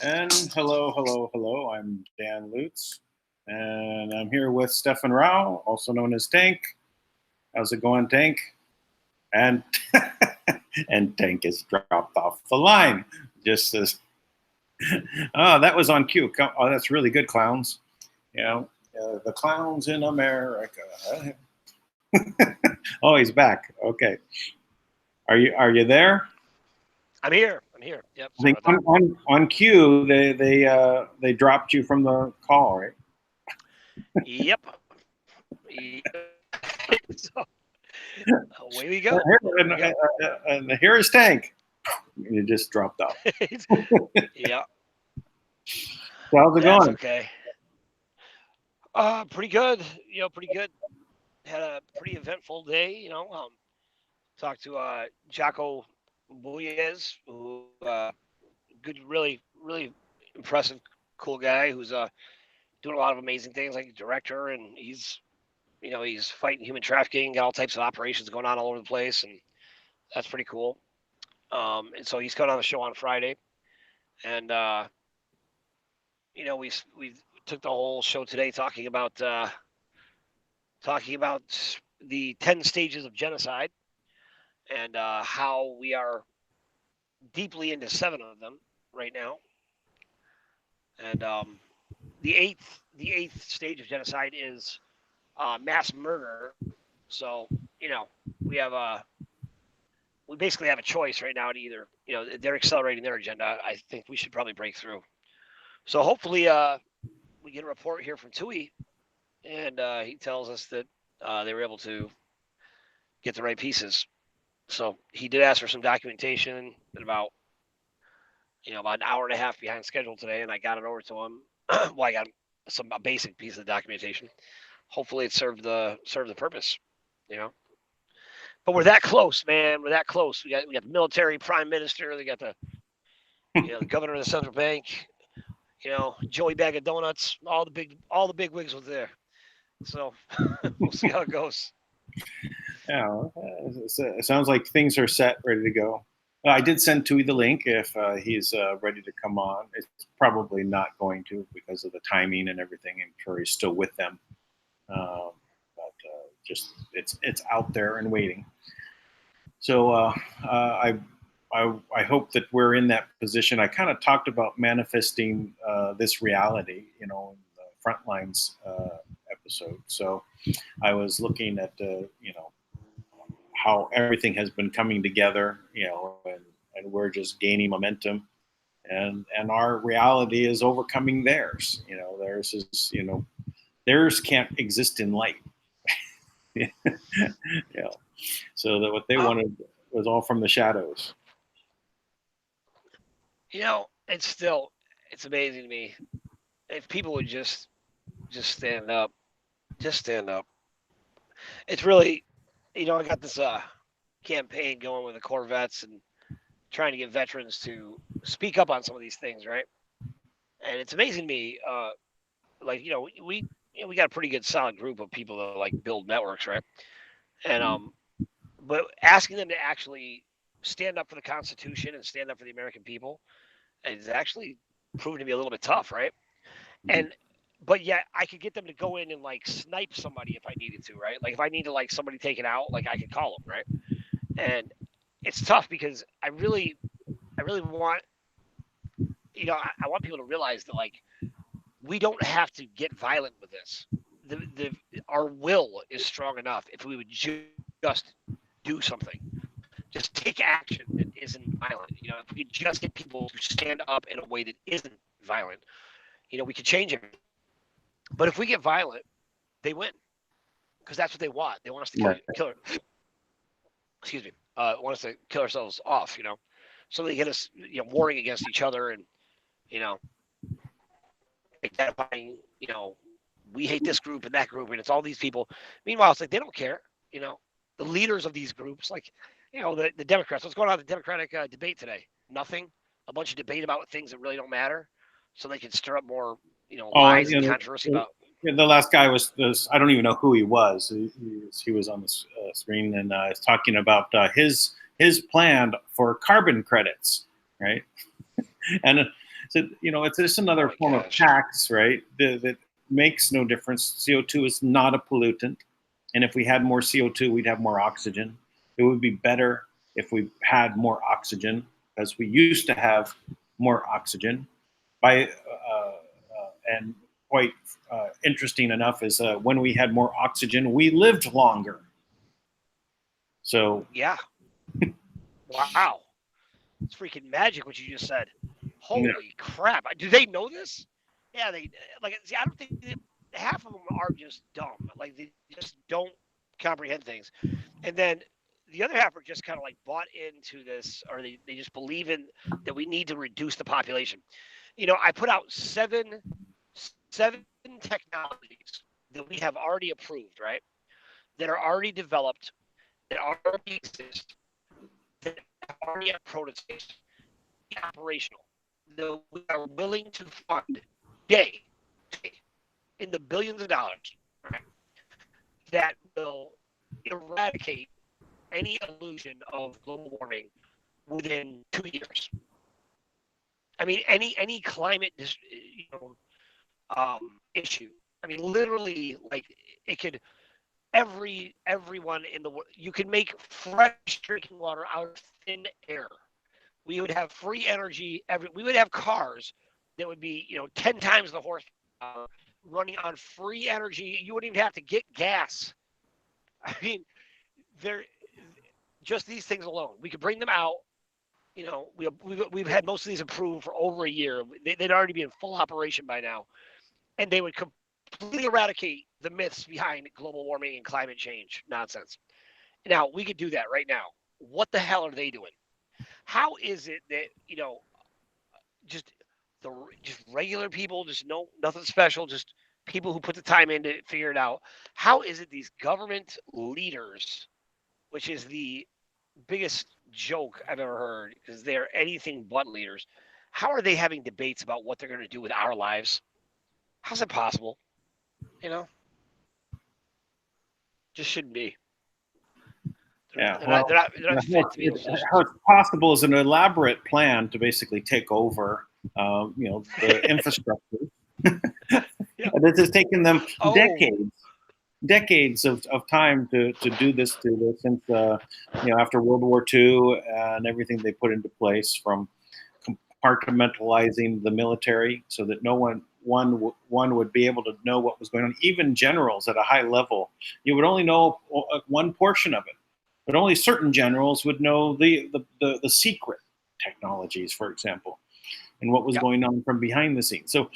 And hello. I'm Dan Lutz, and I'm here with Stefan Rowe, also known as Dank. How's it going, Dank? And and Dank is dropped off the line. Just as that was on cue. Oh, that's really good, clowns. You know, the clowns in America. Oh, he's back. Okay. Are you there? I'm here. Yep. I think on cue they dropped you from the call, right? Yep. So, away we go. And here is Tank. You just dropped off. Yeah. So how's it going? Okay. Pretty good. Pretty good. Had a pretty eventful day. Talked to Jocko Buyez, who good, really impressive, cool guy who's doing a lot of amazing things, like director, and he's fighting human trafficking, got all types of operations going on all over the place, and that's pretty cool. And so he's coming on the show on Friday, and we took the whole show today talking about the 10 stages of genocide, and how we are deeply into 7 of them right now. And the eighth stage of genocide is mass murder. So we basically have a choice right now to either they're accelerating their agenda. I think we should probably break through. So hopefully we get a report here from Tui, and he tells us that they were able to get the right pieces. So he did ask for some documentation at about an hour and a half behind schedule today, and I got it over to him. Well, I got a basic piece of documentation. Hopefully it served the purpose, But we're that close, man. We're that close. We got the military prime minister. They got the the governor of the central bank. Joey Bag of Donuts. All the big wigs was there. So we'll see how it goes. Yeah, it sounds like things are set, ready to go. I did send Tui the link if he's ready to come on. It's probably not going to because of the timing and everything. I'm sure he's still with them, but just it's out there and waiting. So I hope that we're in that position. I kind of talked about manifesting this reality, in the Frontlines episode. So I was looking at how everything has been coming together, and we're just gaining momentum, and our reality is overcoming theirs. Theirs is, theirs can't exist in light. So that what they wanted was all from the shadows. It's amazing to me if people would just stand up, It's really, I got this campaign going with the Corvettes and trying to get veterans to speak up on some of these things, right? And it's amazing to me, we got a pretty good solid group of people that build networks, right? And but asking them to actually stand up for the Constitution and stand up for the American people is actually proven to be a little bit tough, right? And but yet I could get them to go in and like snipe somebody if I needed to, right? Like if I need to like somebody taken out, like I could call them, right? And it's tough because I really want, I want people to realize that like we don't have to get violent with this. The our will is strong enough if we would just do something, just take action that isn't violent. If we could just get people to stand up in a way that isn't violent, we could change it. But if we get violent, they win because that's what they want. They want us to kill excuse me, want us to kill ourselves off. So they get us, warring against each other and you know identifying, we hate this group and that group, and it's all these people. Meanwhile, it's like they don't care. The leaders of these groups, like, the Democrats. What's going on in the Democratic debate today? Nothing. A bunch of debate about things that really don't matter, so they can stir up more, lies and controversy about. The last guy was this. I don't even know who he was. He was on the screen and is talking about his plan for carbon credits, right? And so, it's just another form of tax, right? That makes no difference. CO2 is not a pollutant. And if we had more CO2, we'd have more oxygen. It would be better if we had more oxygen, because we used to have more oxygen. And quite interesting enough is when we had more oxygen, we lived longer. So yeah. Wow. It's freaking magic what you just said. Holy crap. Do they know this? Yeah, they see, I don't think half of them are just dumb. Like they just don't comprehend things. And then the other half are just kind of like bought into this, or they just believe in that we need to reduce the population. I put out seven technologies that we have already approved, right? That are already developed, that already exist, that already have prototypes, operational, that we are willing to fund day in the billions of dollars, right? That will eradicate any illusion of global warming within 2 years. I mean, any climate issue. I mean, literally, like it could everyone in the world. You can make fresh drinking water out of thin air. We would have free energy. We would have cars that would be 10 times the horsepower, running on free energy. You wouldn't even have to get gas. I mean, they're just these things alone. We could bring them out. We've had most of these approved for over a year. They'd already be in full operation by now, and they would completely eradicate the myths behind global warming and climate change nonsense. Now, we could do that right now. What the hell are they doing? How is it that, just regular people, just nothing special, just people who put the time in to figure it out? How is it these government leaders, which is the biggest joke I've ever heard, because they're anything but leaders, how are they having debates about what they're going to do with our lives? How's it possible? Just shouldn't be. They're not fit to be in positions. How it's possible is an elaborate plan to basically take over, the infrastructure. This has taken them decades of time to do this since after World War II and everything they put into place, from compartmentalizing the military so that no one would be able to know what was going on. Even generals at a high level, you would only know one portion of it, but only certain generals would know the secret technologies, for example, and what was going on from behind the scenes. So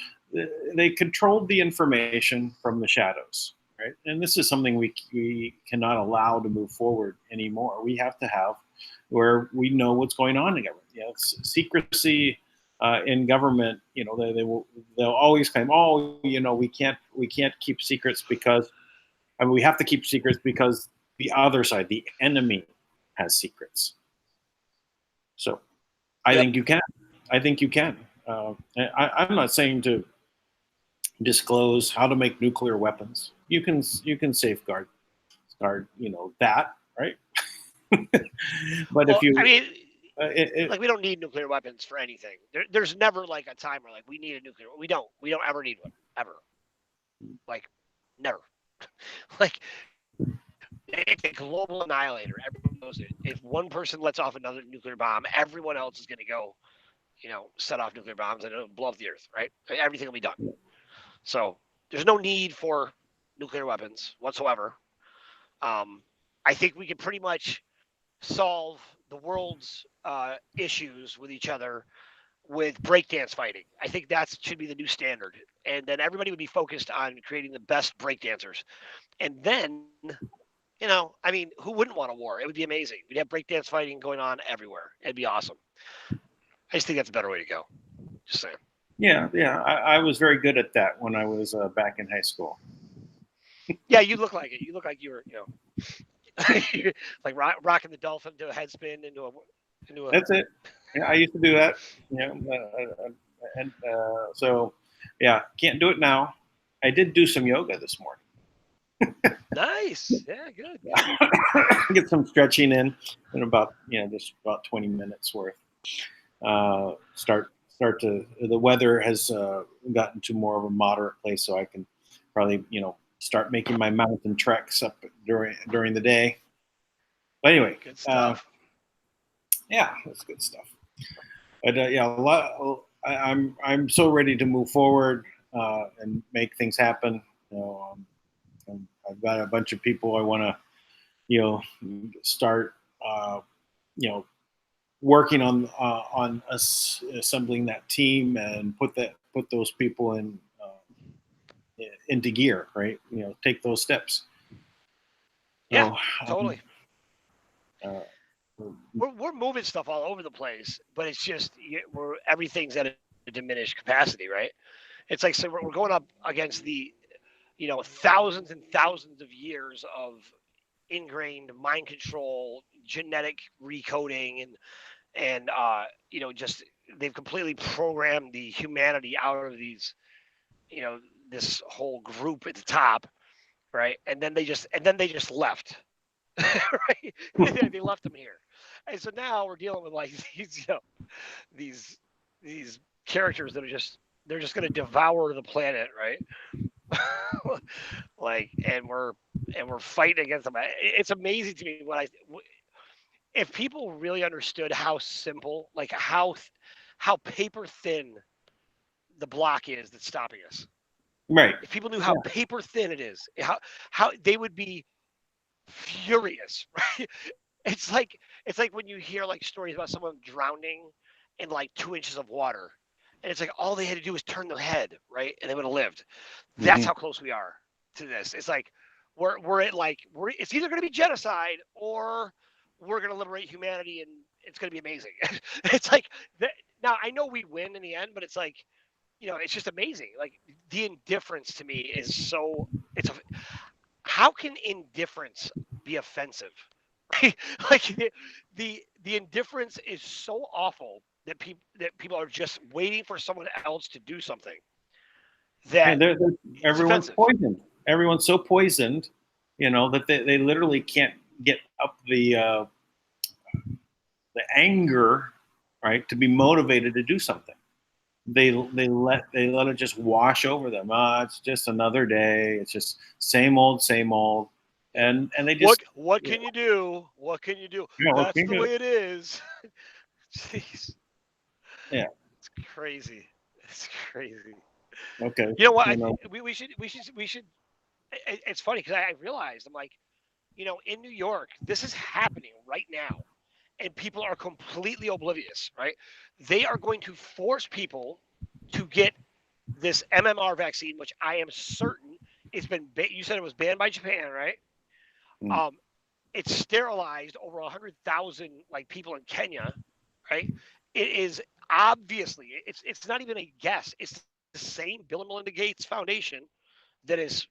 they controlled the information from the shadows, right? And this is something we cannot allow to move forward anymore. We have to have where we know what's going on in government. Secrecy in government, they'll always claim, we can't keep secrets because, we have to keep secrets because the other side, the enemy, has secrets. So I think you can. I'm not saying to disclose how to make nuclear weapons. You can safeguard that, right? But Well, if you, I mean, it, like we don't need nuclear weapons for anything. There's never like a time where like we need a nuclear. We don't. We don't ever need one ever. Like never. Like it's a global annihilator. Everyone knows it. If one person lets off another nuclear bomb, everyone else is going to go, set off nuclear bombs and it'll blow up the earth, right? Everything will be done. So there's no need for nuclear weapons whatsoever. I think we can pretty much solve the world's issues with each other with breakdance fighting. I think that should be the new standard. And then everybody would be focused on creating the best breakdancers. And then, I mean, who wouldn't want a war? It would be amazing. We'd have breakdance fighting going on everywhere. It'd be awesome. I just think that's a better way to go. Just saying. yeah, yeah. I was very good at that when I was back in high school. Yeah, you look like it. You look like you were, like rocking the dolphin to a head spin into a. That's it. Yeah, I used to do that. And so, yeah, can't do it now. I did do some yoga this morning. Nice. Yeah, good. Get some stretching in about just about 20 minutes worth. Start to the weather has gotten to more of a moderate place, so I can probably start making my mountain treks up during the day. But anyway, good stuff. Yeah, that's good stuff. But yeah, a lot. I'm so ready to move forward and make things happen. I've got a bunch of people I want to start working on assembling that team and put those people into gear, right? Take those steps. Yeah, totally. Uh, we're moving stuff all over the place, but it's just everything's at a diminished capacity, right? It's like so we're going up against the thousands and thousands of years of ingrained mind control, genetic recoding, and just they've completely programmed the humanity out of these, this whole group at the top, right? And then they just left, right? They left them here, and so now we're dealing with like these these characters that are they're just going to devour the planet, right? Like, and we're fighting against them. It's amazing to me if people really understood how simple, like how paper thin the block is that's stopping us. Right. If people knew how paper thin it is, how they would be furious, right? It's like when you hear like stories about someone drowning in like 2 inches of water, and it's like all they had to do was turn their head, right, and they would have lived. That's how close we are to this. It's like we're at like it's either going to be genocide or we're going to liberate humanity and it's going to be amazing. It's like now I know we win in the end, but it's like it's just amazing. Like the indifference to me is so how can indifference be offensive? Like the indifference is so awful that people are just waiting for someone else to do something. That everyone's poisoned. Everyone's so poisoned, that they literally can't get up the anger, right, to be motivated to do something. They let it just wash over them. It's just another day. It's just same old, and they just what can you do? What can you do? That's the way it is. Jeez. Yeah. It's crazy. It's crazy. Okay. You know what? We should. It's funny because I realized I'm like, in New York, this is happening right now, and people are completely oblivious. Right? They are going to force people to get this MMR vaccine, which I am certain it's been. You said it was banned by Japan, right? It's sterilized over 100,000 like people in Kenya, right? It is obviously it's not even a guess. It's the same Bill and Melinda Gates Foundation that is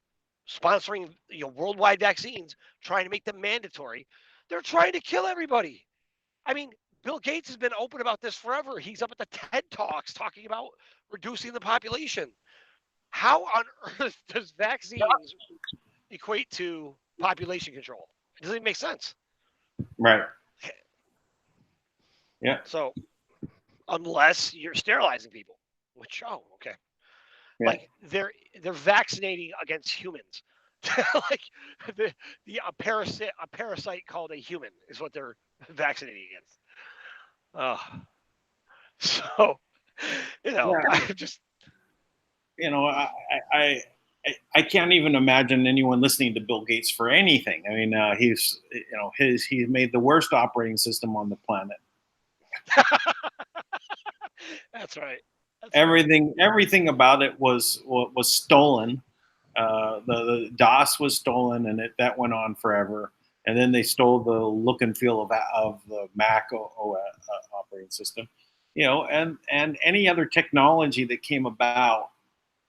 sponsoring worldwide vaccines, trying to make them mandatory. They're trying to kill everybody. I mean, Bill Gates has been open about this forever. He's up at the TED Talks talking about reducing the population. How on earth does vaccines equate to population control? It doesn't even make sense. Right. Yeah. So unless you're sterilizing people, which okay, Yeah. like they're vaccinating against humans. Like the, a parasite called a human is what they're vaccinating against. Uh, so Yeah. I just You know, I can't even imagine anyone listening to Bill Gates for anything. I mean, he's made the worst operating system on the planet. that's right. That's right. Everything about it was stolen. The DOS was stolen, and that went on forever. And then they stole the look and feel of the Mac operating system. And any other technology that came about,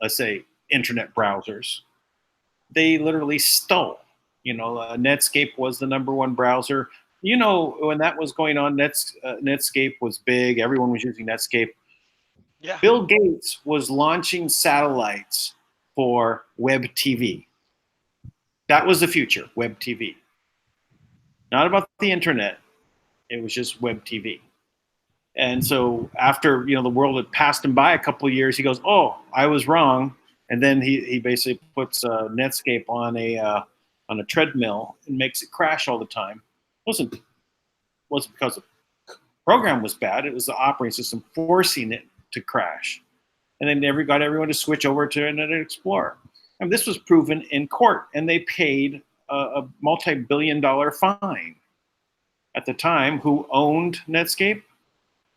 let's say internet browsers, they literally stole. Netscape was the number one browser. When that was going on, Netscape was big. Everyone was using Netscape. Yeah. Bill Gates was launching satellites for web TV. That was the future, web TV. Not about the internet. It was just web TV. And so after the world had passed him by a couple of years, he goes, "Oh, I was wrong." And then he basically puts Netscape on a treadmill and makes it crash all the time. Wasn't because the program was bad. It was the operating system forcing it to crash. And then got everyone to switch over to Internet Explorer. And this was proven in court, and they paid a multi-billion-dollar fine at the time. Who owned Netscape?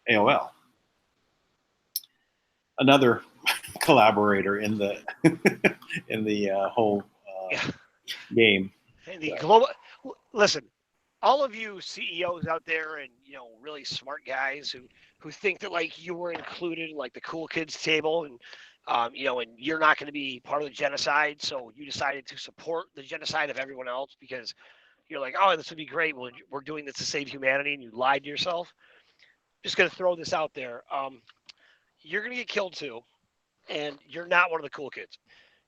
AOL, another collaborator in the in the whole Yeah. game. And the global listen, all of you CEOs out there and really smart guys who think that like you were included in like the cool kids table and and you're not going to be part of the genocide, so you decided to support the genocide of everyone else because you're like, oh, this would be great. Well, we're doing this to save humanity, and you lied to yourself. Just going to throw this out there. You're going to get killed too, and you're not one of the cool kids.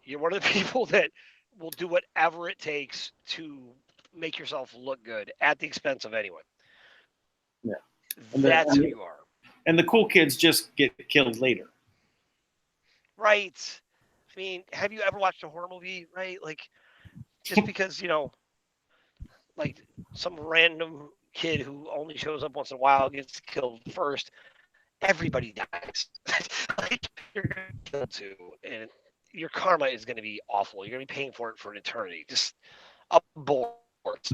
You're one of the people that will do whatever it takes to make yourself look good at the expense of anyone. Yeah, That's who you are. and the cool kids just get killed later. Right. I mean, have you ever watched a horror movie, right? Like, just because, like some random kid who only shows up once in a while gets killed first, everybody dies. Like, you're going to kill too. And your karma is going to be awful. You're going to be paying for it for an eternity. Just abort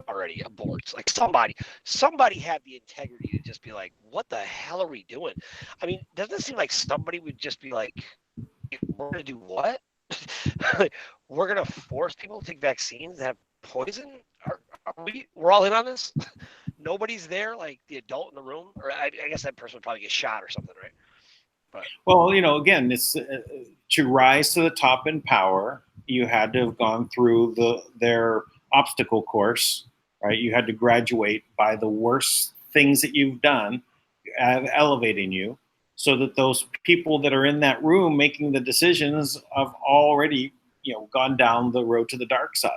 already. Abort. Like, somebody had the integrity to just be like, what the hell are we doing? I mean, doesn't it seem like somebody would just be like, we're going to do what? We're going to force people to take vaccines that have poison? We're all in on this? Nobody's there, like the adult in the room? Or I guess that person would probably get shot or something, right? But Well, again, it's to rise to the top in power. You had to have gone through their obstacle course, right? You had to graduate by the worst things that you've done, elevating you, so that those people that are in that room making the decisions have already, gone down the road to the dark side.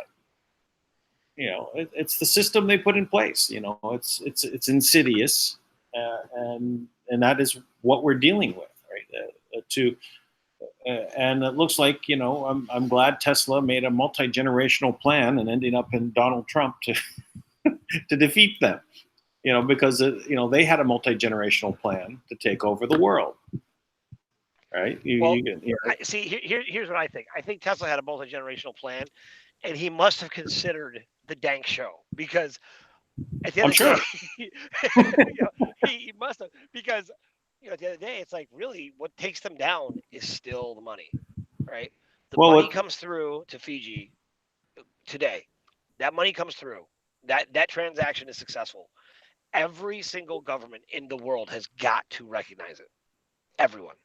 It's the system they put in place. It's insidious, and that is what we're dealing with, right? And it looks like I'm glad Tesla made a multi-generational plan and ending up in Donald Trump to to defeat them. Because they had a multi-generational plan to take over the world, right? See, here's what I think. I think Tesla had a multi-generational plan, and he must have considered the Dank show because at the end I'm of the sure. day, he must have because at the end of the day, it's like really what takes them down is still the money, right? The Well, money comes through to Fiji today. That money comes through. That transaction is successful. Every single government in the world has got to recognize it. Everyone,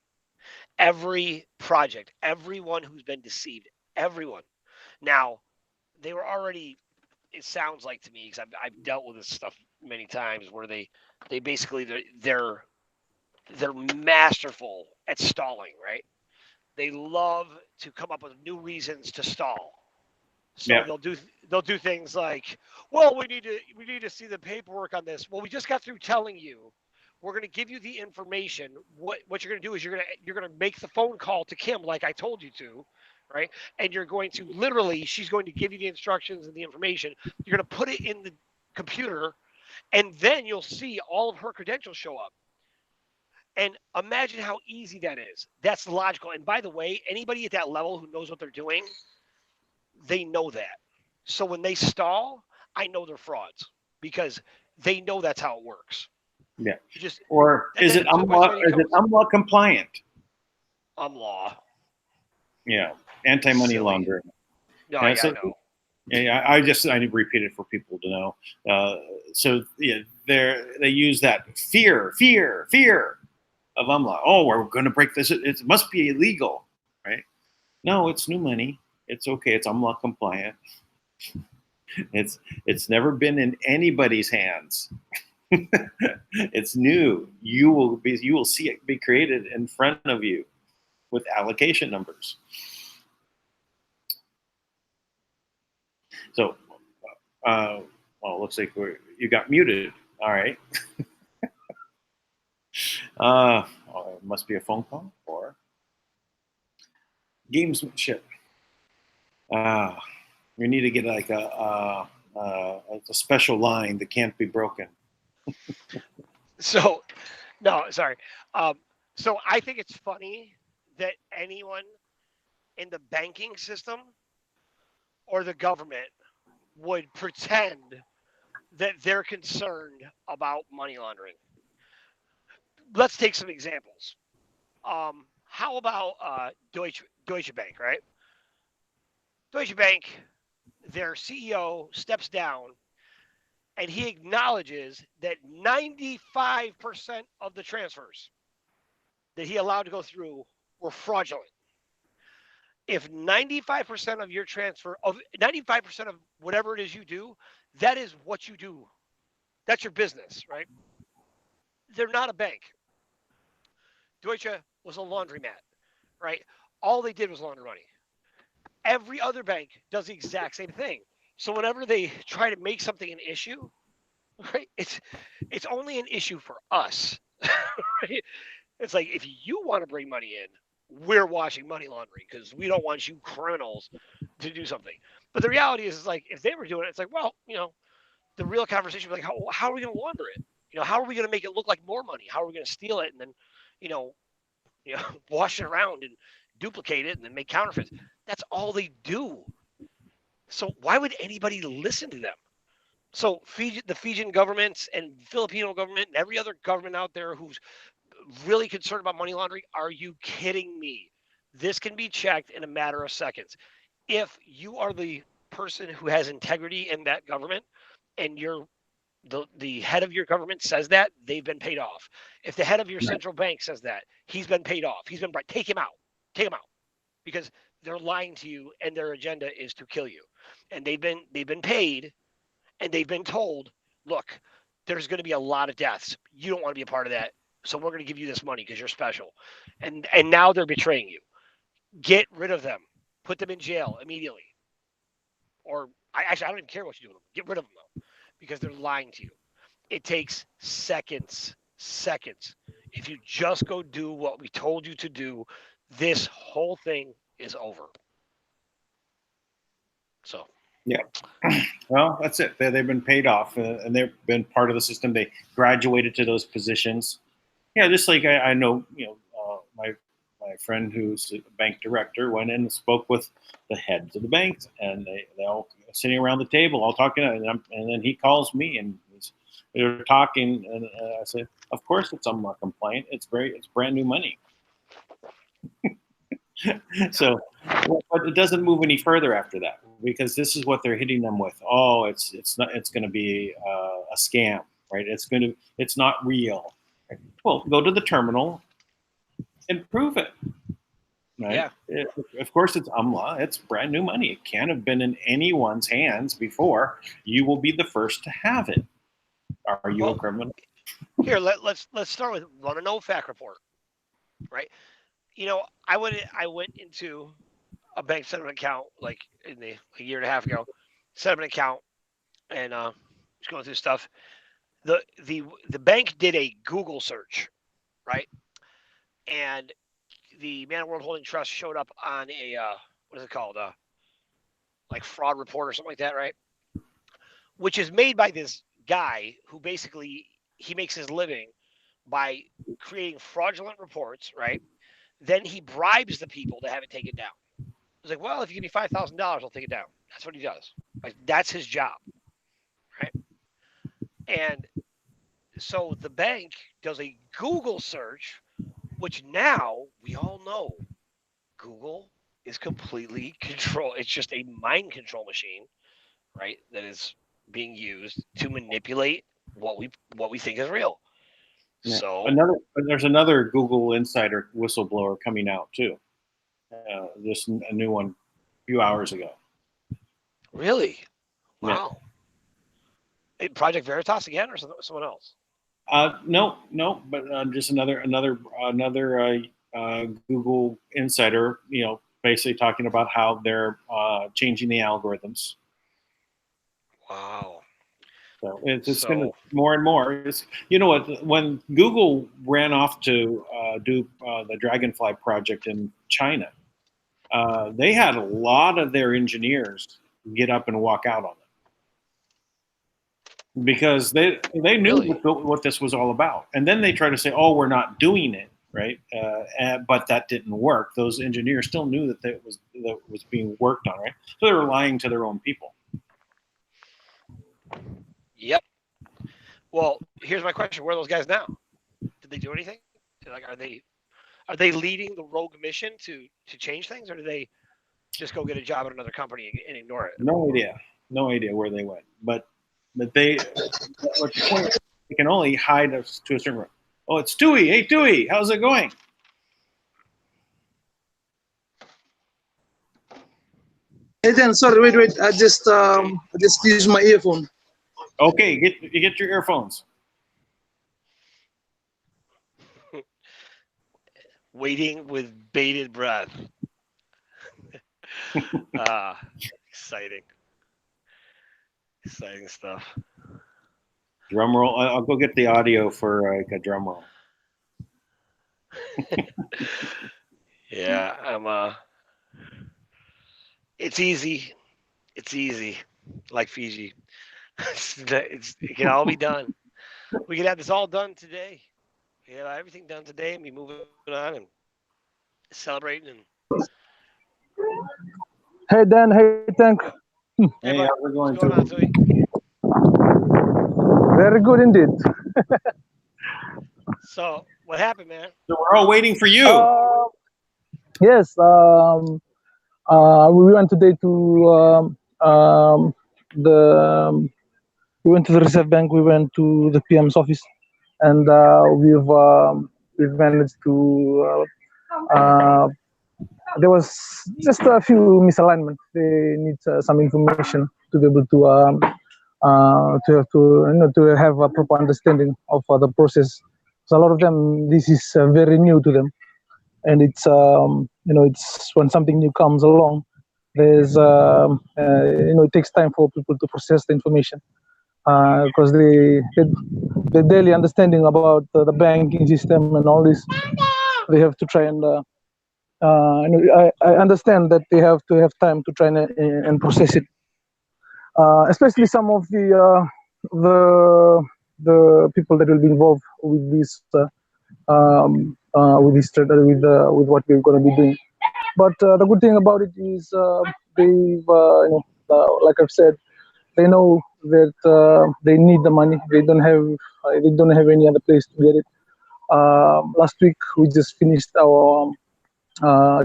every project, everyone who's been deceived, everyone. Now, they were already. It sounds like to me because I've dealt with this stuff many times where they basically they're masterful at stalling, right? They love to come up with new reasons to stall. So they'll do things like, well, we need to see the paperwork on this. Well, we just got through telling you we're going to give you the information. What you're going to do is you're going to make the phone call to Kim like I told you to, right? And you're going to literally, she's going to give you the instructions and the information. You're going to put it in the computer, and then you'll see all of her credentials show up. And imagine how easy that is. That's logical. And by the way, anybody at that level who knows what they're doing, they know that. So when they stall, I know they're frauds because they know that's how it works. Yeah. You just Or is it UMLA compliant? UMLA. Yeah. Anti-money laundering. No, yeah, I know. Yeah, I need to repeat it for people to know. So yeah, they use that fear of UMLA. Oh, we're going to break this. It must be illegal, right? No, it's new money. It's okay. It's UMLA compliant. It's never been in anybody's hands. It's new. You will see it be created in front of you with allocation numbers. So, well, it looks like you got muted. All right. It must be a phone call or gamesmanship. We need to get like a special line that can't be broken. So, no, sorry. So I think it's funny that anyone in the banking system or the government would pretend that they're concerned about money laundering. Let's take some examples. How about Deutsche Bank, right? Deutsche Bank, their CEO steps down and he acknowledges that 95% of the transfers that he allowed to go through were fraudulent. If 95% of your transfer, of 95% of whatever it is you do, that is what you do. That's your business, right? They're not a bank. Deutsche was a laundromat, right? All they did was launder money. Every other bank does the exact same thing. So whenever they try to make something an issue, right, it's only an issue for us. Right? It's like if you want to bring money in, we're watching money laundering because we don't want you criminals to do something. But the reality is like if they were doing it, it's like, well, the real conversation was like, how are we going to launder it? How are we going to make it look like more money? How are we going to steal it and then, wash it around and duplicate it and then make counterfeits? That's all they do. So why would anybody listen to them? So the Fijian government and Filipino government and every other government out there who's really concerned about money laundering, are you kidding me? This can be checked in a matter of seconds. If you are the person who has integrity in that government and you're the head of your government says that, they've been paid off. If the head of your central bank says that, he's been paid off. He's been take him out. Take him out. Because they're lying to you and their agenda is to kill you. And they've been paid and they've been told, look, there's going to be a lot of deaths. You don't want to be a part of that. So we're going to give you this money because you're special. And now they're betraying you. Get rid of them. Put them in jail immediately. Or I don't even care what you do with them. Get rid of them though, because they're lying to you. It takes seconds. If you just go do what we told you to do, this whole thing is over. So. Yeah. Well, that's it. They've been paid off and they've been part of the system. They graduated to those positions. Yeah, just like I know, my friend who's a bank director went in and spoke with the heads of the banks, and they all sitting around the table, all talking, and then he calls me and they were talking, and I said, "Of course, it's UMLA compliant. It's brand new money." So, but it doesn't move any further after that because this is what they're hitting them with. Oh, it's going to be a scam, right? It's not real. Well, go to the terminal and prove it. Right? Yeah. Of course, it's UMLA. It's brand new money. It can't have been in anyone's hands before. You will be the first to have it. Are you a criminal? Here, let's start with want to know fact report, right? I went into a bank set up an account like a year and a half ago, set up an account and just going through stuff. The bank did a Google search, right? And the Man World Holding Trust showed up on a what is it called? Like fraud report or something like that, right? Which is made by this guy who basically he makes his living by creating fraudulent reports, right? Then he bribes the people to have it taken down. He's like, well, if you give me $5,000, I'll take it down. That's what he does. Like that's his job, right? And so the bank does a Google search, which now we all know Google is completely control. It's just a mind control machine, right? That is being used to manipulate what we think is real. Yeah. So There's another Google insider whistleblower coming out too. Just a new one, a few hours ago. really, Yeah. wow. Project Veritas again, or someone else? No, but just another Google insider. Basically talking about how they're changing the algorithms. Wow. So it's going to more and more. You know what? When Google ran off to do the Dragonfly project in China, they had a lot of their engineers get up and walk out on them because they knew Really? what this was all about. And then they try to say, "Oh, we're not doing it." Right, but that didn't work. Those engineers still knew that was being worked on, right? So they were lying to their own people. Yep. Well, here's my question: where are those guys now? Did they do anything? Like, are they leading the rogue mission to change things, or do they just go get a job at another company and ignore it? No idea where they went. But they can only hide us to a certain point. Oh, it's Tui. Hey, Tui, how's it going? Hey Dan, sorry, wait. I just used my earphone. Okay, get your earphones. Waiting with bated breath. Exciting stuff. Drum roll. I'll go get the audio for like a drum roll. Yeah, I'm. It's easy. It's easy, like Fiji. It can all be done. We can have this all done today. We have everything done today, and be moving on and celebrating. And Hey Dan, hey Tank. Hey, bud, how's it going, what's going on, Tui? Very good indeed. So, what happened, man? So we're all waiting for you. Yes. We went today to the. We went to the Reserve Bank. We went to the PM's office, and we've managed to. There was just a few misalignment. They need some information to be able to have a proper understanding of the process. So a lot of them, this is very new to them, and it's it's when something new comes along, there's it takes time for people to process the information because the daily understanding about the banking system and all this, they have to try and I understand that they have to have time to try and process it, especially some of the people that will be involved with this with what we're going to be doing. But the good thing about it is they've like I've said, they know that they need the money. They don't have any other place to get it. Last week we just finished our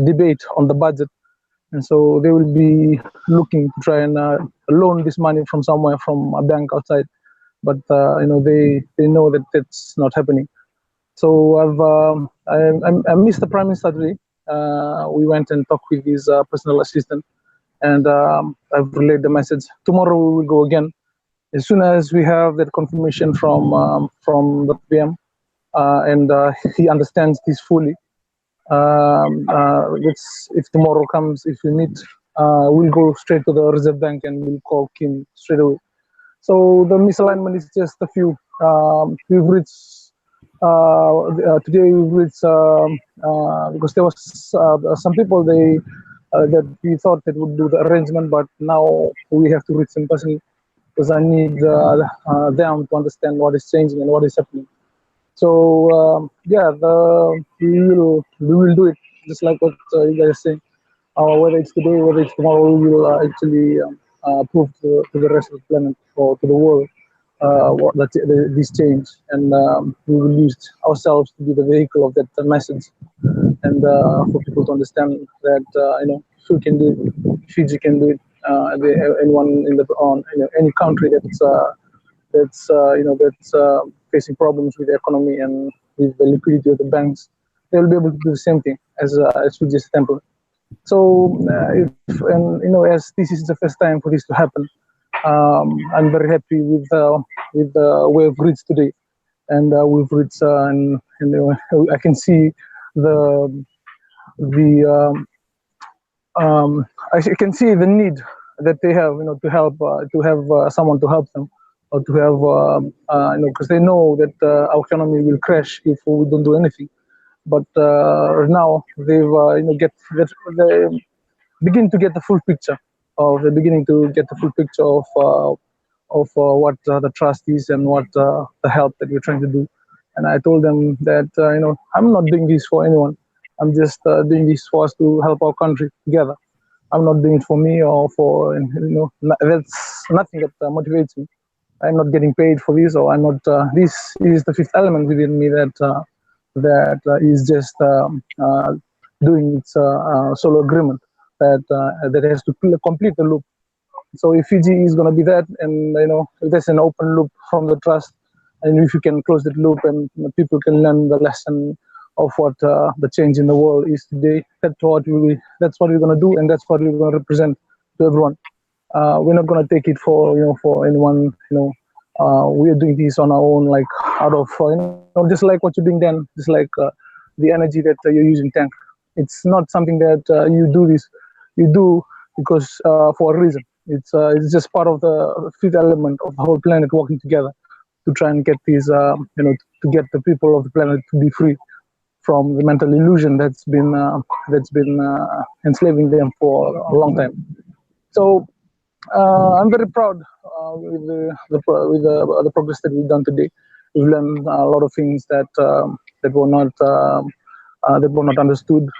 debate on the budget, and so they will be looking to try and loan this money from somewhere, from a bank outside. But they know that that's not happening. So I missed the Prime Minister today. We went and talked with his personal assistant, and I've relayed the message. Tomorrow we will go again. As soon as we have that confirmation from the PM, and he understands this fully, if tomorrow comes, if we meet, we'll go straight to the Reserve Bank and we'll call Kim straight away. So the misalignment is just a few. We've reached today. We've reached because there was some people that we thought that would do the arrangement, but now we have to reach them personally because I need them to understand what is changing and what is happening. So yeah, we will do it just like what you guys are saying. Whether it's today, whether it's tomorrow, we will actually prove to the rest of the planet or to the world this change, and we will use ourselves to be the vehicle of that message, and for people to understand that Phil can do it, Fiji can do it, anyone in the on any country that's facing problems with the economy and with the liquidity of the banks, they'll be able to do the same thing as Fiji's temple. So as this is the first time for this to happen, I'm very happy with where we've reached today, and we've reached I can see the I can see the need that they have, to help, to have someone to help them, or to have, because they know that our economy will crash if we don't do anything. But now they've, they begin to get the full picture, of they're beginning to get the full picture of what the trust is and what the help that we're trying to do. And I told them that I'm not doing this for anyone. I'm just doing this for us to help our country together. I'm not doing it for me or for that's nothing that motivates me. I'm not getting paid for this, or I'm not. This is the fifth element within me that is just doing its solo agreement that has to complete the loop. So if Fiji is going to be that, and if there's an open loop from the trust, and if you can close that loop and people can learn the lesson of what the change in the world is today, that's what we're going to do, and that's what we're going to represent to everyone. We're not going to take it for anyone. We are doing this on our own, like out of just like what you're doing, Dan, just like the energy that you're using, Dank. It's not something that you do because for a reason. It's just part of the fifth element of the whole planet working together to try and get these, to get the people of the planet to be free from the mental illusion that's been enslaving them for a long time. So I'm very proud with the progress that we've done today. We've learned a lot of things that were not understood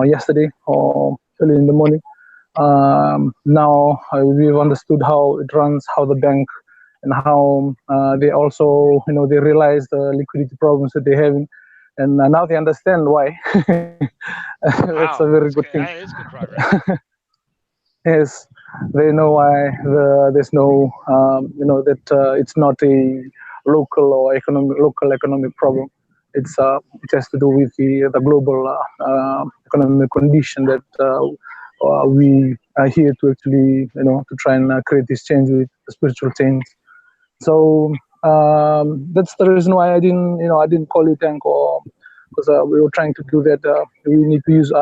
yesterday or early in the morning. Now we've understood how it runs, how the bank, and how they also, they realize the liquidity problems that they're having, and now they understand why. That's a very good thing. That is good progress. Yes, they know why there's no, that it's not a local economic problem. It has to do with the global economic condition that we are here to actually, to try and create this change with the spiritual change. So that's the reason why I didn't call you Dank, or because we were trying to do that. I need to use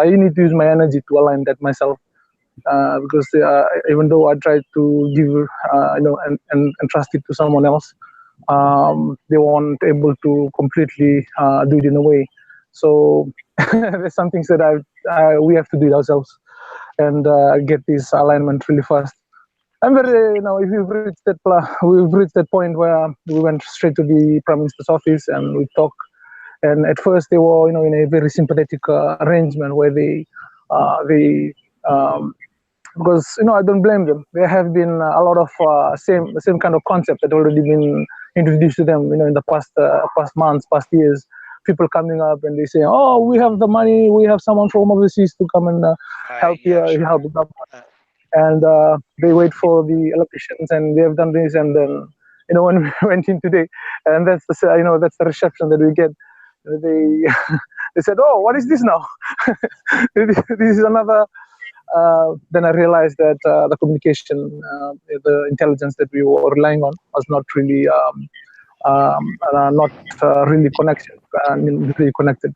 my energy to align that myself. Because even though I tried to give, and trust it to someone else, they weren't able to completely do it in a way. So there's some things that we have to do it ourselves and get this alignment really fast. I'm very, if we've reached that point where we went straight to the Prime Minister's office and we talked. And at first they were, in a very sympathetic arrangement where because I don't blame them. There have been a lot of the same kind of concept that already been introduced to them, in the past months, past years. People coming up and they say, "Oh, we have the money. We have someone from overseas to come and help here, sure. Help." And they wait for the elections, and they have done this, and then when we went in today, and that's that's the reception that we get. They said, "Oh, what is this now?" This is another. Then I realized that the communication, the intelligence that we were relying on was not really really connected.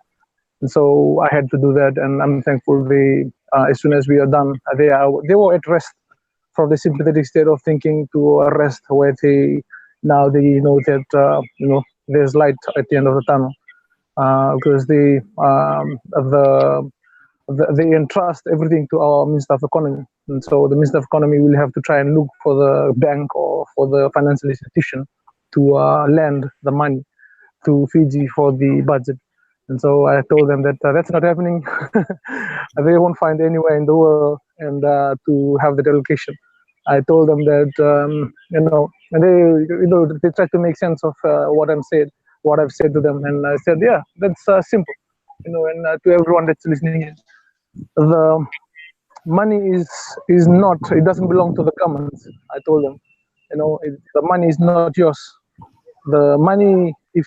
And so I had to do that, and I'm thankful they, as soon as we are done, they were at rest from the sympathetic state of thinking to a rest where they know that there's light at the end of the tunnel, because they entrust everything to our Minister of Economy. And so the Minister of Economy will have to try and look for the bank or for the financial institution to lend the money to Fiji for the budget. And so I told them that that's not happening. They won't find anywhere in the world and to have that allocation. I told them that and they tried to make sense of what I've said to them, and I said, yeah, that's simple, and to everyone that's listening in, the money is not, it doesn't belong to the government. I told them, the money is not yours. The money, if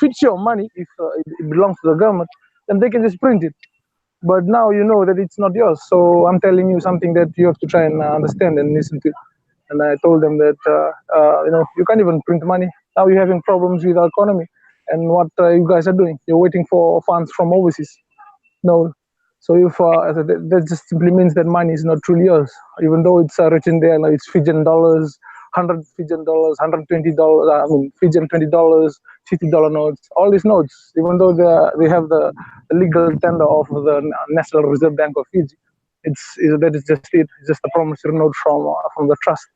it's your money, if it belongs to the government, then they can just print it. But now you know that it's not yours. So I'm telling you something that you have to try and understand and listen to. And I told them that you can't even print money. Now you're having problems with our economy. And what you guys are doing, you're waiting for funds from overseas. No. So if that just simply means that money is not truly yours, even though it's written there, like it's Fijian dollars, 100 Fijian dollars, $120, Fijian $20, $50 notes, all these notes, even though they have the legal tender of the National Reserve Bank of Fiji, that is just it. It's just a promissory note from the trust,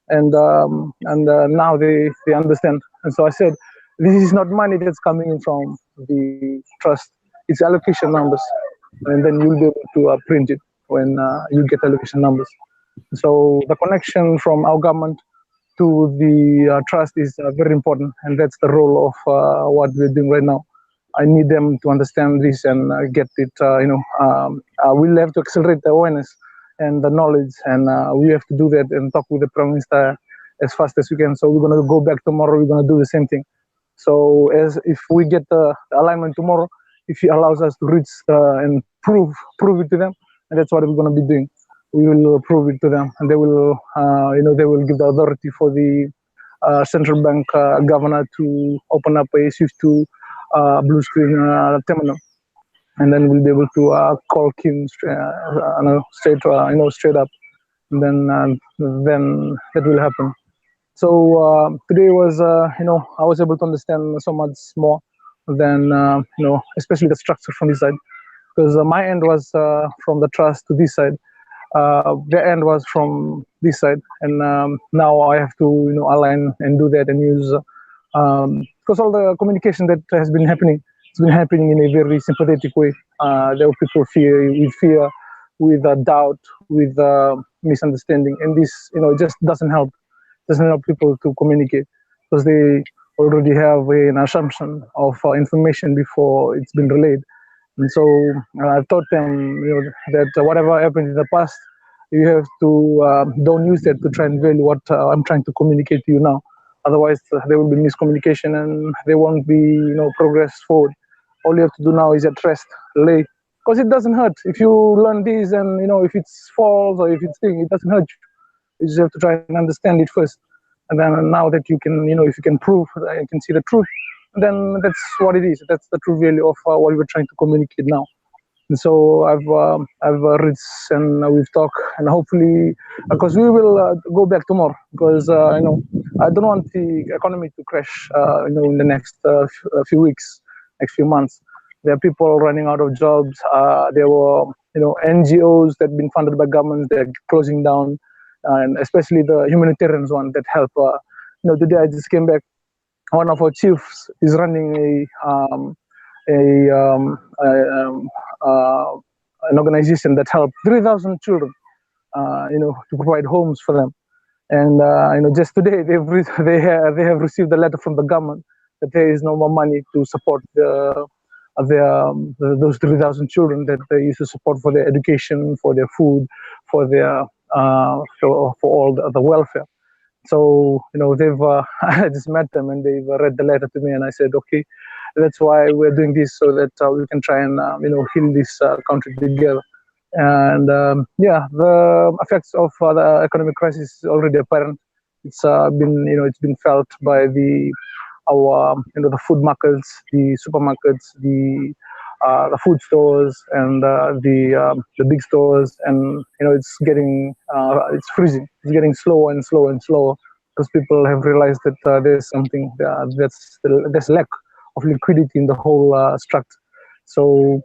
and now they understand. And so I said, this is not money that's coming in from the trust. It's allocation numbers, and then you'll be able to print it when you get allocation numbers. So the connection from our government to the trust is very important, and that's the role of what we're doing right now. I need them to understand this and get it. We'll have to accelerate the awareness and the knowledge, and we have to do that and talk with the Prime Minister as fast as we can. So we're going to go back tomorrow. We're going to do the same thing. So if we get the alignment tomorrow, if he allows us to reach and prove it to them, and that's what we're going to be doing. We will prove it to them, and they will give the authority for the central bank governor to open up a SWIFT2 blue screen terminal, and then we'll be able to call Kim straight up, and then that will happen. So today was, I was able to understand so much more than, especially the structure from this side, because my end was from the trust to this side. Their end was from this side, and now I have to, align and do that and use, because all the communication that has been happening, it's been happening in a very sympathetic way. There were people with fear, with doubt, with misunderstanding, and this, it just doesn't help. Doesn't help people to communicate, because they already have an assumption of information before it's been relayed. And so I've taught them, that whatever happened in the past, you have to don't use that to try and value what I'm trying to communicate to you now. Otherwise, there will be miscommunication and there won't be, progress forward. All you have to do now is at rest, lay, because it doesn't hurt. If you learn this and, if it's false or if it's thing, it doesn't hurt you. You just have to try and understand it first. And then now that you can, if you can prove, you can see the truth, then that's what it is. That's the true value of what we're trying to communicate now. And so I've read and we've talked, and hopefully, because we will go back tomorrow, because I don't want the economy to crash, in the next few weeks, next few months. There are people running out of jobs. There were, NGOs that have been funded by governments, they're closing down, and especially the humanitarian one that help. Today I just came back. One of our chiefs is running an organization that helped 3,000 children, to provide homes for them. And just today they have received a letter from the government that there is no more money to support those 3,000 children that they used to support for their education, for their food, for their for all the welfare. So they've I just met them and they've read the letter to me, and I said, okay, that's why we're doing this, so that we can try and heal this country together. And the effects of the economic crisis is already apparent. It's been felt by the food markets, the supermarkets, the the food stores and the big stores, and it's freezing. It's getting slower and slower and slower because people have realized that there's something there's lack of liquidity in the whole structure. So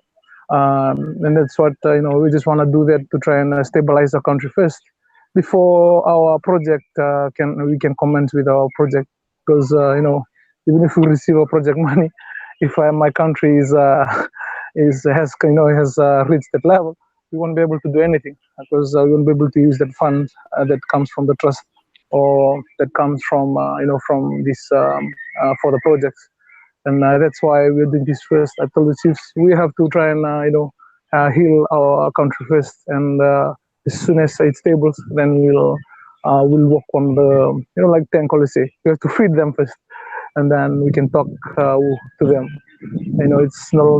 and that's what we just want to do that to try and stabilize the country first before our project we can commence with our project, because even if we receive a project money, if my country has reached that level, we won't be able to do anything, because we won't be able to use that fund that comes from the trust, or that comes from from this for the projects. And that's why we're doing this first. I told the chiefs we have to try and heal our country first, and as soon as it's stable, then we'll work on the like Dank always say, we have to feed them first, and then we can talk to them. It's not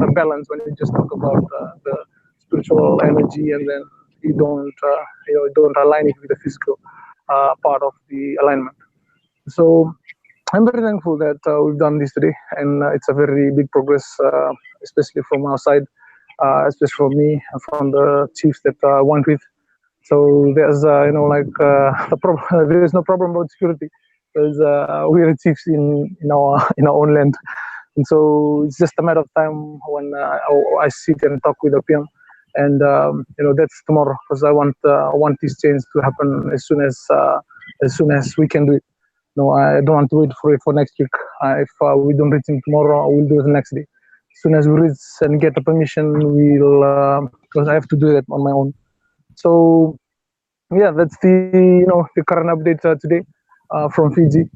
a balance when you just talk about the spiritual energy, and then you don't align it with the physical part of the alignment. So I'm very thankful that we've done this today, and it's a very big progress, especially from our side, especially from me and from the chiefs that I went with. So there's the problem. There is no problem about security, because we are chiefs in our own land, and so it's just a matter of time when I sit and talk with the PM, and that's tomorrow, because I want this change to happen as soon as we can do it. No, I don't want to wait for next week. If we don't reach him tomorrow, we'll do it the next day. As soon as we reach and get the permission, we'll because I have to do that on my own. So yeah, that's the current update today from Fiji.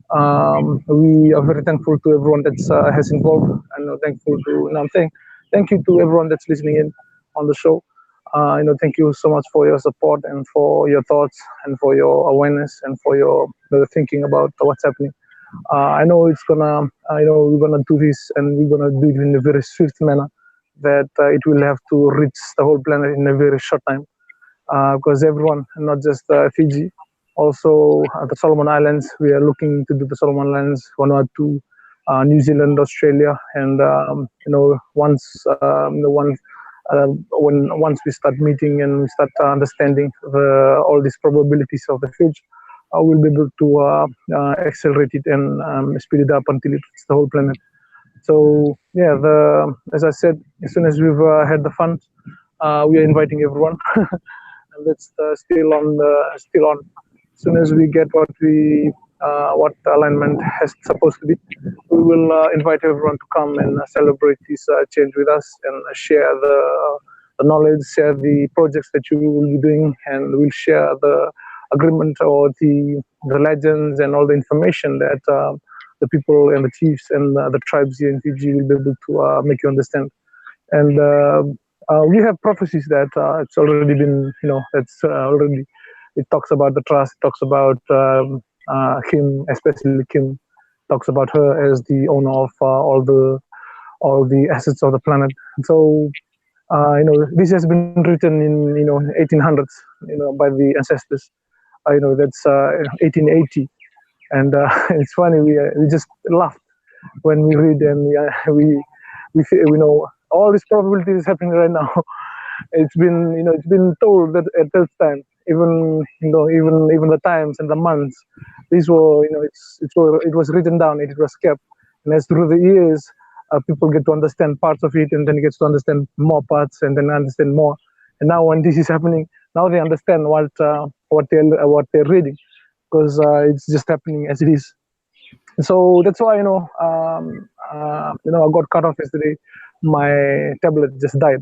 We are very thankful to everyone that has involved, and thankful to I'm saying thank you to everyone that's listening in on the show. Thank you so much for your support and for your thoughts and for your awareness and for your thinking about what's happening. I know it's gonna, we're gonna do this, and we're gonna do it in a very swift manner, that it will have to reach the whole planet in a very short time, because everyone, not just Fiji, also the Solomon Islands. We are looking to do the Solomon Islands, Vanuatu, New Zealand, Australia, and once once we start meeting and we start understanding all these probabilities of the future, we'll be able to accelerate it and speed it up until it reaches the whole planet. So yeah, as I said, as soon as we've had the funds, we are inviting everyone, and that's still on. As soon as we get what alignment has supposed to be, we will invite everyone to come and celebrate this change with us, and share the knowledge, share the projects that you will be doing, and we'll share the agreement or the legends and all the information that the people and the chiefs and the tribes here in Fiji will be able to make you understand. And we have prophecies that it's already been, that's already, it talks about the trust, it talks about Kim, especially Kim, talks about her as the owner of all the assets of the planet. And so, this has been written in 1800s, by the ancestors. That's 1880, and it's funny, we just laughed when we read, and we know all this probability is happening right now. It's been told that at that time, even the times and the months, these were it was written down, it was kept, and as through the years, people get to understand parts of it, and then gets to understand more parts, and then understand more. And now when this is happening, now they understand what they're reading, because it's just happening as it is. So that's why I got cut off yesterday. My tablet just died,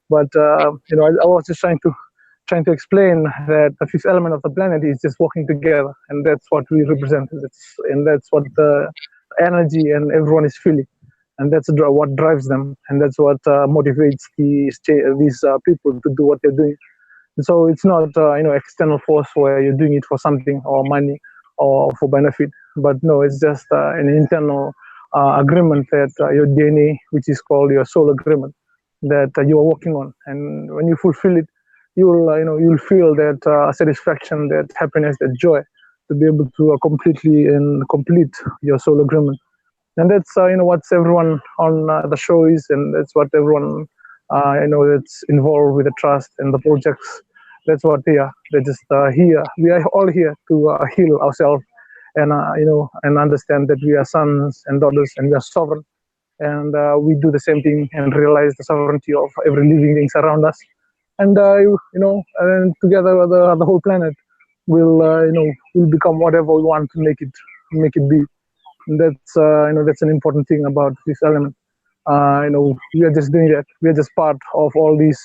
but I was just trying to explain that the fifth element of the planet is just working together, and that's what we represent. That's what the energy and everyone is feeling, and that's what drives them, and that's what motivates these people to do what they're doing. And so it's not external force where you're doing it for something or money or for benefit, but no, it's just an internal agreement that your DNA, which is called your soul agreement, that you are working on, and when you fulfill it, you'll feel that satisfaction, that happiness, that joy, to be able to complete your soul agreement. And that's what everyone on the show is, and that's what everyone that's involved with the trust and the projects. That's what they are. They're just here. We are all here to heal ourselves, and and understand that we are sons and daughters, and we are sovereign, and we do the same thing and realize the sovereignty of every living thing around us, and and together the whole planet will will become whatever we want to make it be. That's that's an important thing about this element. We are just doing that. We are just part of all this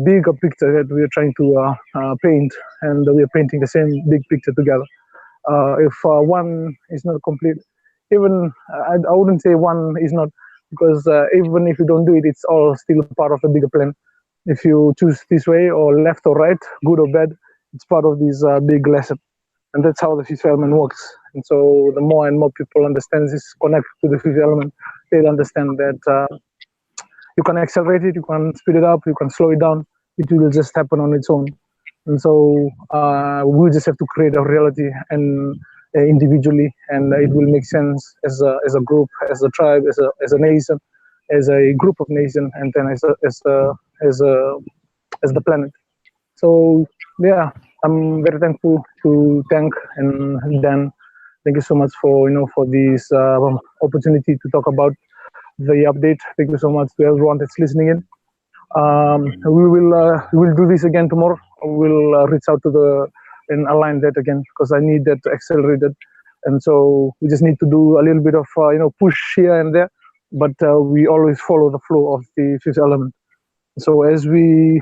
bigger picture that we are trying to paint, and we are painting the same big picture together. If one is not complete, even I wouldn't say one is not, because even if you don't do it, it's all still part of the bigger plan. If you choose this way or left or right, good or bad, it's part of this big lesson, and that's how the fifth element works. And so the more and more people understand this, connect to the fifth element, they'll understand that you can accelerate it, you can speed it up, you can slow it down. It will just happen on its own. And so we just have to create a reality and individually, and it will make sense as a group, as a tribe, as a nation, as a group of nations, and then as the planet. So yeah, I'm very thankful to Dank and Dan. Thank you so much for for this opportunity to talk about the update. Thank you so much to everyone that's listening in. We will do this again tomorrow. We'll reach out to the and align that again, because I need that accelerated, and so we just need to do a little bit of push here and there, but we always follow the flow of the fifth element. So as we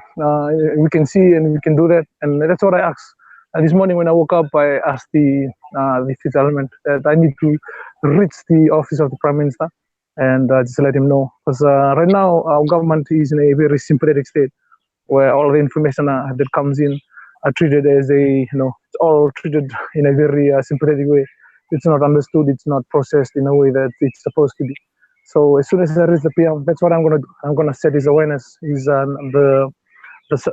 can see and we can do that, and that's what I asked. This morning when I woke up, I asked the fifth element that I need to reach the office of the Prime Minister and just let him know, because right now our government is in a very sympathetic state where all the information that comes in are treated as it's all treated in a very sympathetic way. It's not understood, it's not processed in a way that it's supposed to be. So as soon as I reach the PM, that's what I'm gonna do. I'm gonna set his awareness, his the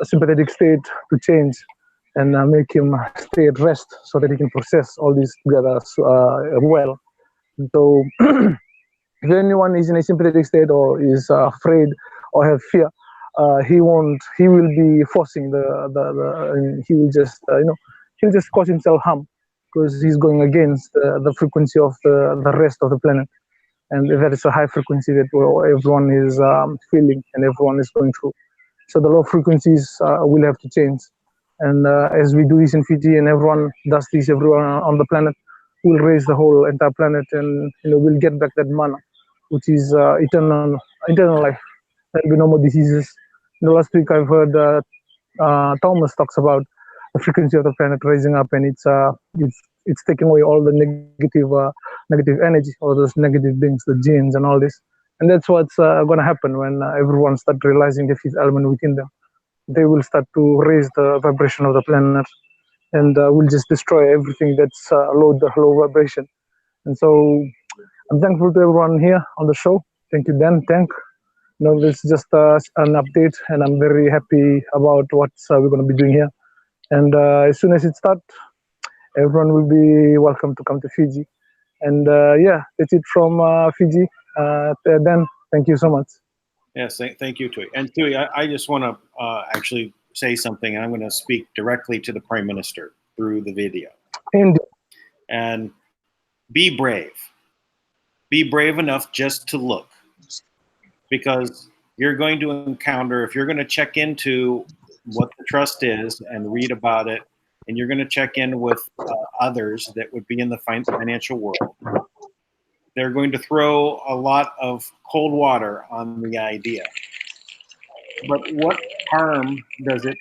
sympathetic state to change, and make him stay at rest so that he can process all this together well. So if anyone is in a sympathetic state or is afraid or have fear, he won't. He will be forcing he will just he'll just cause himself harm, because he's going against the frequency of the rest of the planet, and that is a high frequency that everyone is feeling and everyone is going through. So the low frequencies will have to change, and as we do this in Fiji and everyone does this, everyone on the planet will raise the whole entire planet, and we'll get back that mana, which is eternal life. There'll be no more diseases. Last week I've heard Thomas talks about the frequency of the planet rising up, and it's taking away all the negative energy, all those negative things, the genes and all this. And that's what's going to happen when everyone start realizing the fifth element within them. They will start to raise the vibration of the planet, and will just destroy everything that's low vibration. And so I'm thankful to everyone here on the show. Thank you, Dan. Thank. This is just an update, and I'm very happy about what we're going to be doing here. And as soon as it starts, everyone will be welcome to come to Fiji. And yeah, that's it from Fiji. Dan, thank you so much. Yes, thank you, Tui. And Tui, I just want to actually say something, and I'm going to speak directly to the Prime Minister through the video. Indeed. And be brave. Be brave enough just to look, because you're going to encounter, if you're going to check into what the trust is and read about it, and you're going to check in with others that would be in the financial world, they're going to throw a lot of cold water on the idea. But what harm does it,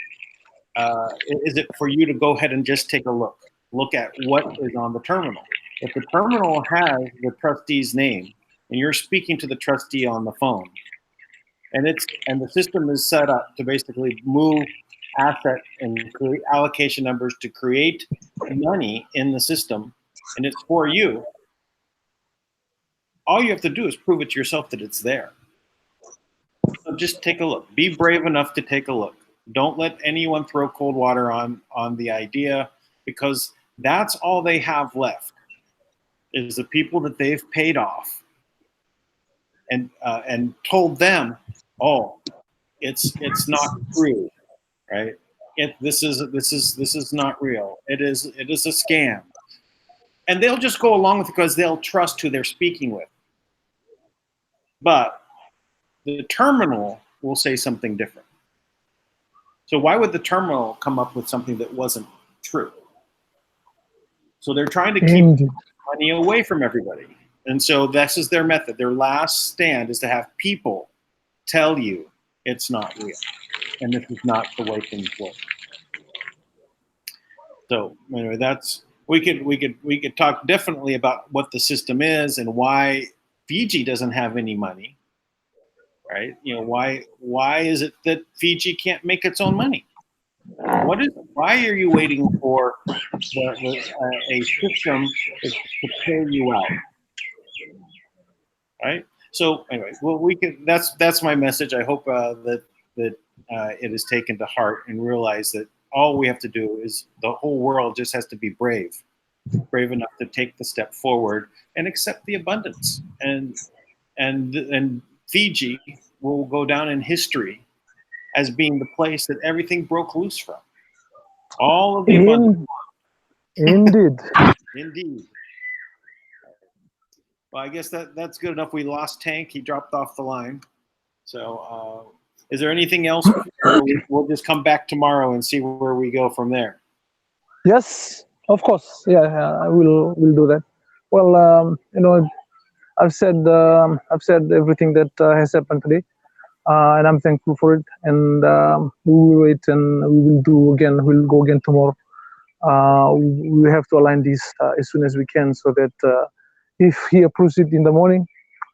is it for you to go ahead and just take a look? Look at what is on the terminal. If the terminal has the trustee's name, and you're speaking to the trustee on the phone, and the system is set up to basically move asset and create allocation numbers to create money in the system, and it's for you, all you have to do is prove it to yourself that it's there. So just take a look. Be brave enough to take a look. Don't let anyone throw cold water on the idea, because that's all they have left. is the people that they've paid off and told them, oh, it's not true, right? This is not real. It is a scam, and they'll just go along with it because they'll trust who they're speaking with. But the terminal will say something different. So why would the terminal come up with something that wasn't true? So they're trying to keep money away from everybody. And so this is their method. Their last stand is to have people tell you it's not real. And this is not the way things work. So anyway, we could talk definitely about what the system is and why Fiji doesn't have any money. Right? Why is it that Fiji can't make its own money? Why are you waiting for a system to pull you out? Right? So anyway, well, that's my message. I hope that it is taken to heart and realize that all we have to do is the whole world just has to be brave enough to take the step forward and accept the abundance. And Fiji will go down in history as being the place that everything broke loose from. All of the abundance. Indeed. Indeed. Well, I guess that's good enough. We lost Tank. He dropped off the line. So is there anything else? We'll just come back tomorrow and see where we go from there. Yes, of course. Yeah, we'll do that. Well, I've said everything that has happened today, and I'm thankful for it. And we will wait, and we will do again. We'll go again tomorrow. We have to align these as soon as we can, so that if he approves it in the morning,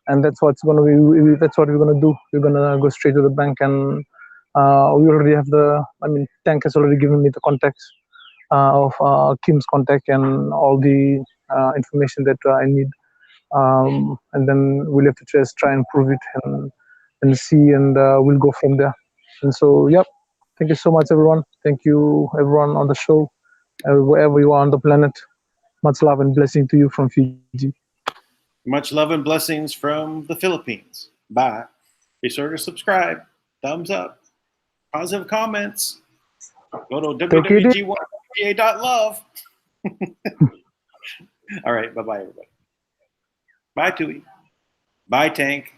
and that's what's gonna be. That's what we're gonna do. We're gonna go straight to the bank, and we already have Dank has already given me the contacts of Kim's contact and all the information that I need. And then we'll have to just try and prove it and see, and we'll go from there. And so, yep. Thank you so much, everyone. Thank you, everyone on the show, wherever you are on the planet. Much love and blessing to you from Fiji. Much love and blessings from the Philippines. Bye. Be sure to subscribe. Thumbs up. Positive comments. Go to www.ga.love. All right. Bye-bye, everybody. Bye, Tui. Bye, Tank.